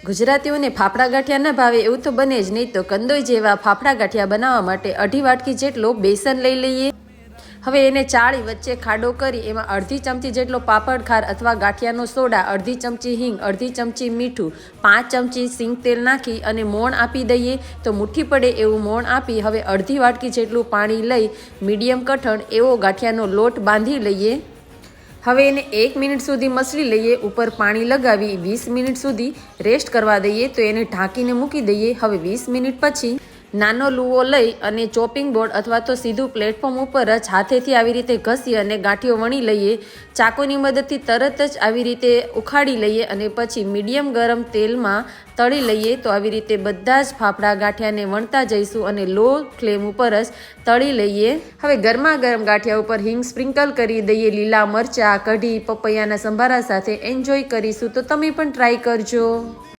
ગુજરાતીઓને ફાફડા ગાંઠિયા ન ભાવે એવું તો બને જ નહીં, તો કંદોઈ જેવા ફાફડા ગાંઠિયા બનાવવા માટે 2.5 વાટકી જેટલો બેસન લઈ લઈએ। હવે એને ચાળી વચ્ચે ખાડો કરી એમાં 1/2 ચમચી જેટલો પાપડ ખાર અથવા ગાંઠિયાનો સોડા, 1/2 ચમચી હિંગ, 1/2 ચમચી મીઠું, 5 ચમચી સિંગ તેલ નાખી અને મોણ આપી દઈએ। તો મુઠ્ઠી પડે એવું મોણ આપી હવે 1/2 વાટકી જેટલું પાણી લઈ મીડિયમ કઠણ એવો ગાંઠિયાનો લોટ બાંધી લઈએ। હવે એને 1 મિનિટ સુધી મસળી લઈએ। ઉપર પાણી લગાવી 20 મિનિટ સુધી રેસ્ટ કરવા દઈએ। તો એને ઢાંકીને મૂકી દઈએ। હવે 20 મિનિટ પછી નાનો લુવો લઈ અને ચોપિંગ બોર્ડ અથવા તો સીધું પ્લેટફોર્મ ઉપર જ હાથેથી આવી રીતે ઘસી અને ગાંઠિયો વણી લઈએ। ચાકુની મદદથી તરત જ આવી રીતે ઉખાડી લઈએ અને પછી મીડિયમ ગરમ તેલમાં તળી લઈએ। તો આવી રીતે બધા જ ફાફડા ગાંઠિયાને વણતા જઈશું અને લો ફ્લેમ ઉપર જ તળી લઈએ। હવે ગરમા ગરમ ગાંઠિયા ઉપર હિંગ સ્પ્રિંકલ કરી દઈએ। લીલા મરચાં, કઢી, પપૈયાના સંભારા સાથે એન્જોય કરીશું। તો તમે પણ ટ્રાય કરજો।